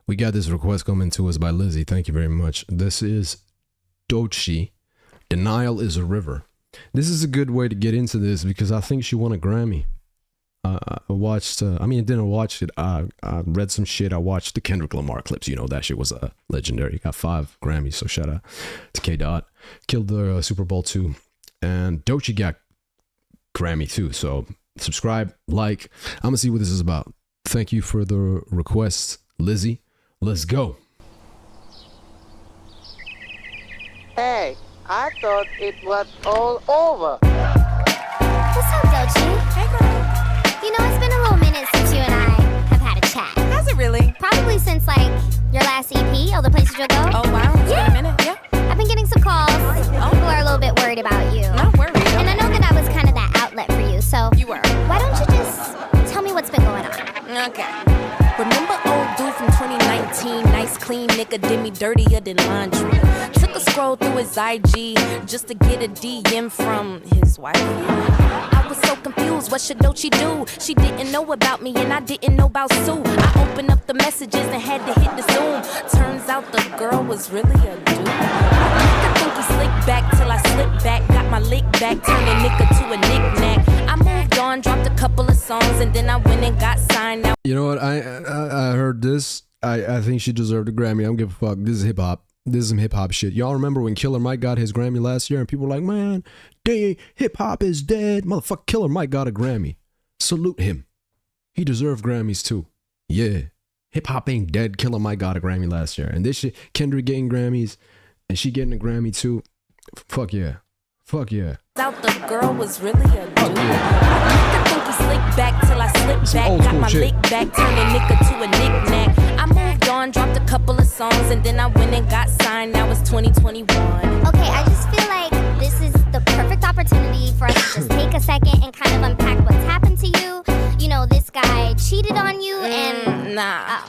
We got this request coming to us by Lizzie. Thank you very much. This is DOECHII. Denial is a River. This is a good way to get into this because I think she won a Grammy. I watched, I didn't watch it. I read some shit. I watched the Kendrick Lamar clips. You know, that shit was legendary. Got 5 Grammys, so shout out to K. Dot. Killed the Super Bowl too. And DOECHII got Grammy too. So subscribe, like. I'm going to see what this is about. Thank you for the request, Lizzie. Let's go. Hey, I thought it was all over. What's up, DOECHII? Hey, girl. You know, it's been a little minute since you and I have had a chat. Has it really? Probably since, like, your last EP, All the Places You'll Go. Oh, wow. It's been a minute, yeah. I've been getting some calls. People are a little bit worried about you. Not worried. And I know that I was kind of that outlet for you, so... You were. Why don't you just tell me what's been going on? Okay. Remember old dude from 2019? Nice, clean nigga did me dirtier than laundry. Took a scroll through his IG just to get a DM from his wife. I was so confused, what should DOECHII do? She didn't know about me and I didn't know about Sue. I opened up the messages and had to hit the Zoom. Turns out the girl was really a dude. I think he slicked back till I slipped back. Got my lick back, turned a nigga to a knick-knack. I moved on, dropped a couple of songs, and then I went and got signed. Now You know what? I heard this. I think she deserved a Grammy. I don't give a fuck. This is hip hop. This is some hip hop shit. Y'all remember when Killer Mike got his Grammy last year and people were like, man, dang, hip hop is dead. Motherfucker, Killer Mike got a Grammy. Salute him. He deserved Grammys too. Yeah. Hip hop ain't dead. Killer Mike got a Grammy last year. And this shit, Kendrick getting Grammys and she getting a Grammy too. Fuck yeah. Fuck yeah. Out the girl was really a dude. Yeah. I think he slicked back till I slipped Some back. old Got school my shit. lick back, turned a nigga to a knick-knack. I moved on, dropped a couple of songs, and then I went and got signed. Now it's 2021. Okay, I just feel like this is the perfect opportunity for us to just take a second and kind of unpack what's happened to you. You know, this guy cheated on you and...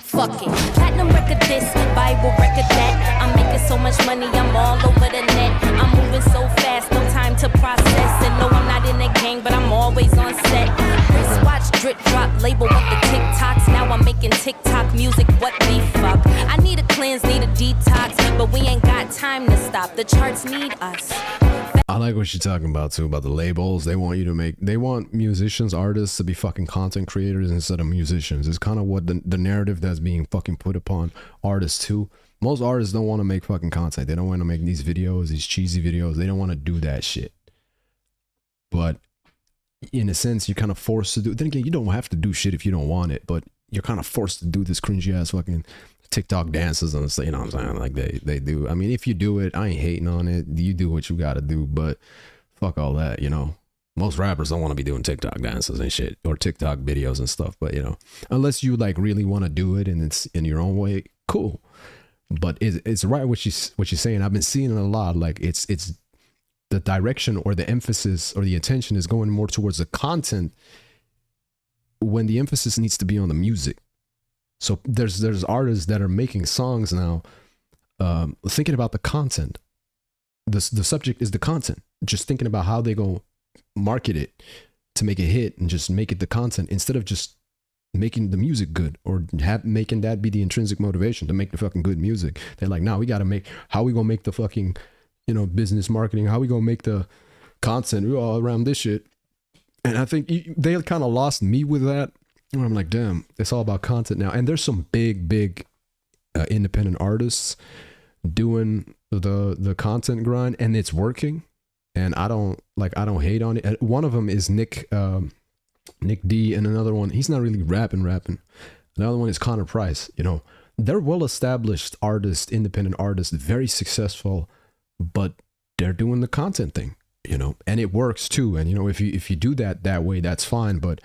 Fuck it. Platinum record this, Bible record that. I'm making so much money, I'm all over the net. I'm moving so fast, no time to process. And no, I'm not in the gang, but I'm always on set. Wristwatch, drip drop, label with the TikToks. Now I'm making TikTok music, what the fuck? I need a cleanse, need a detox, but we ain't got time to stop. The charts need us. I like what she's talking about too, about the labels. They want you to make, they want musicians, artists to be fucking content creators instead of musicians. It's kind of what the narrative that's being fucking put upon artists too. Most artists don't want to make fucking content. They don't want to make these videos, these cheesy videos. They don't want to do that shit. But in a sense, you're kind of forced to do it. Then again, you don't have to do shit if you don't want it, but you're kind of forced to do this cringy ass fucking TikTok dances and stuff, you know what I'm saying? Like they do. I mean, if you do it, I ain't hating on it. You do what you gotta do, but fuck all that, you know. Most rappers don't want to be doing TikTok dances and shit or TikTok videos and stuff, but you know, unless you like really want to do it and it's in your own way, cool. But it's right what she's saying. I've been seeing it a lot. Like it's the direction or the emphasis or the attention is going more towards the content when the emphasis needs to be on the music. So there's artists that are making songs now, thinking about the content. The subject is the content. Just thinking about how they go market it to make a hit and just make it the content instead of just making the music good or making that be the intrinsic motivation to make the fucking good music. They're like, now we got to make, how we going to make the fucking, you know, business marketing, how we going to make the content all around this shit. And I think they kind of lost me with that. I'm like, damn, it's all about content now. And there's some big independent artists doing the content grind and it's working. And I don't hate on it. One of them is Nick D, and another one, he's not really rapping. Another one is Connor Price. You know, they're well-established artists, independent artists, very successful, but they're doing the content thing, you know, and it works too. And, you know, if you do that way, that's fine. But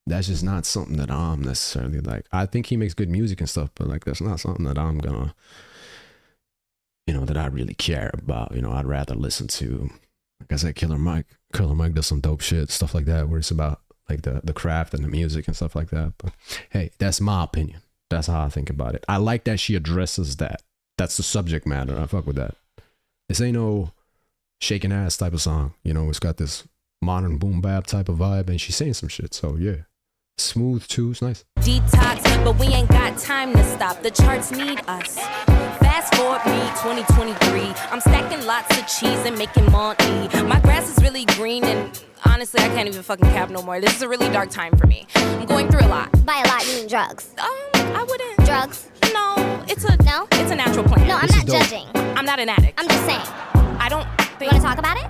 that's just not something that I'm necessarily like. I think he makes good music and stuff, but like, that's not something that I'm gonna, you know, that I really care about. You know, I'd rather listen to, like I said, Killer Mike does some dope shit, stuff like that, where it's about like the craft and the music and stuff like that. But hey, that's my opinion. That's how I think about it. I like that she addresses that. That's the subject matter. I fuck with that. This ain't no shaking ass type of song. You know, it's got this modern boom bap type of vibe, and she's saying some shit. So yeah, smooth too. It's nice. detox, but we ain't got time to stop. The charts need us. Fast forward me, 2023. I'm stacking lots of cheese and making money. My grass is really green and honestly, I can't even fucking cap no more. This is a really dark time for me. I'm going through a lot. By a lot, you mean drugs? I wouldn't. Drugs? No, it's No? a natural plan. No, I'm not judging. I'm not an addict. I'm just saying. I don't You think. wanna talk about it?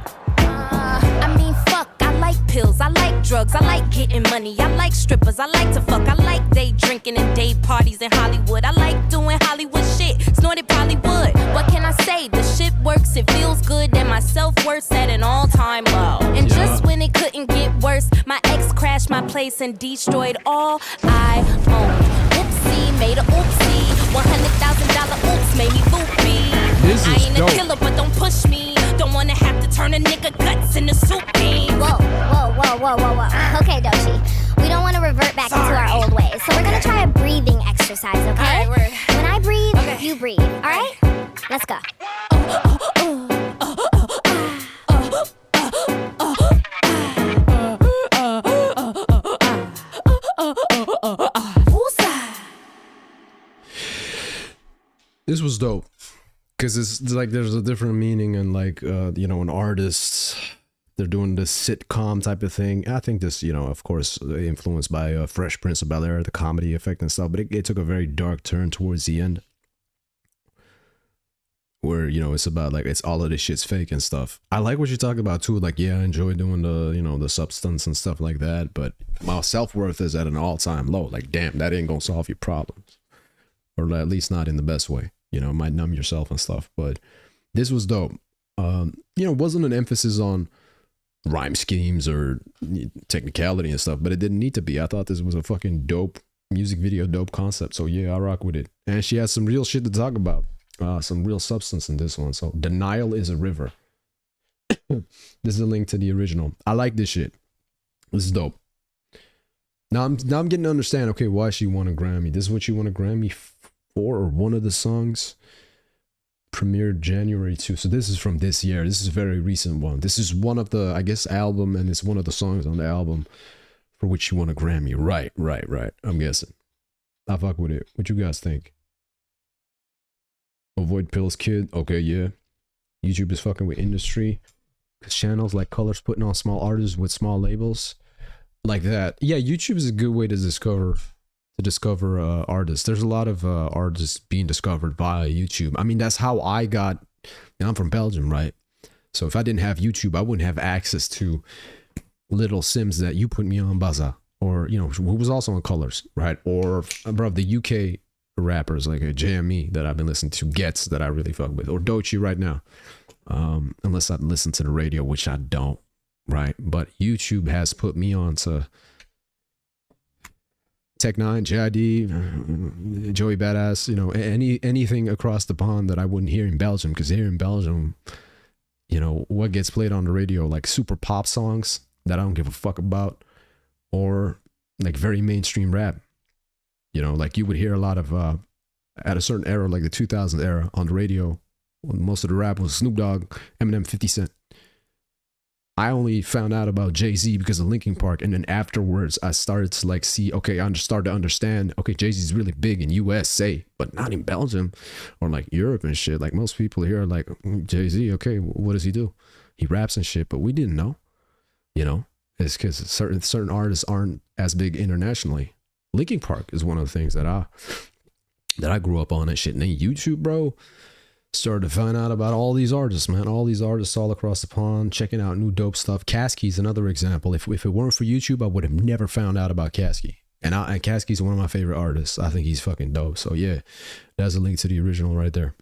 I mean, fuck, I like pills, I like drugs, I like getting money, I like strippers, I like to fuck, I like day drinking and day parties in Hollywood, I like doing Hollywood shit, snorted probably would. What can I say? The shit works, it feels good, and my self-worth's at an all-time low. And just when it couldn't get worse, my ex crashed my place and destroyed all I owned. Oopsie, made a oopsie, $100,000 oops made me loopy. This I is ain't dope. a killer, but don't push me. Don't wanna have to turn a nigga guts into soup beans. Whoa. Okay, DOECHI. We don't want to revert back into our old ways, so we're gonna try a breathing exercise, okay? All right, word. When I breathe, Okay. you breathe, all right? Let's go. This was dope because it's like there's a different meaning and like you know, an artist, they're doing this sitcom type of thing. I think this, you know, of course influenced by Fresh Prince of Bel-Air, the comedy effect and stuff, but it took a very dark turn towards the end where, you know, it's about like it's all of this shit's fake and stuff. I like what you're talking about too, like, yeah, I enjoy doing the, you know, the substance and stuff like that, but my self-worth is at an all-time low. Like, damn, that ain't gonna solve your problems, or at least not in the best way. You know, it might numb yourself and stuff, but this was dope. You know, it wasn't an emphasis on rhyme schemes or technicality and stuff, but it didn't need to be. I thought this was a fucking dope music video, dope concept. So yeah, I rock with it. And she has some real shit to talk about. Some real substance in this one. So Denial is a River. This is a link to the original. I like this shit. This is dope. Now I'm getting to understand, okay, why she won a Grammy. This is what she won a Grammy for, or one of the songs premiered January 2. So this is from this year. This is a very recent one. This is one of the, I guess, album, and it's one of the songs on the album for which she won a Grammy. Right. I'm guessing. I fuck with it. What you guys think? Avoid Pills Kid. Okay, yeah. YouTube is fucking with industry. Cause channels like Colors putting on small artists with small labels. Like that. Yeah, YouTube is a good way to discover artists. There's a lot of artists being discovered via YouTube. I mean, that's how I got, and I'm from Belgium, right? So if I didn't have YouTube, I wouldn't have access to Little Sims that you put me on, Baza, or, you know, who was also on Colors, right? Or, bro, the UK rappers like a JME that I've been listening to, Gets, that I really fuck with, or DOECHII right now. Unless I listen to the radio, which I don't, right? But YouTube has put me on to Tech Nine, JID, Joey Badass, you know, anything across the pond that I wouldn't hear in Belgium, because here in Belgium, you know, what gets played on the radio, like super pop songs that I don't give a fuck about, or like very mainstream rap. You know, like you would hear a lot of, at a certain era, like the 2000s era on the radio, when most of the rap was Snoop Dogg, Eminem, 50 Cent. I only found out about Jay-Z because of Linkin Park, and then afterwards I started to like see, okay, I started to understand, okay, Jay-Z's really big in USA, but not in Belgium or like Europe and shit. Like most people here are like, Jay-Z, okay, what does he do? He raps and shit, but we didn't know, you know, it's because certain artists aren't as big internationally. Linkin Park is one of the things that I grew up on and shit. And then YouTube, bro, started to find out about all these artists, man. All these artists all across the pond, checking out new dope stuff. Caskey's another example. If it weren't for YouTube, I would have never found out about Caskey. And Caskey's one of my favorite artists. I think he's fucking dope. So yeah, that's a link to the original right there.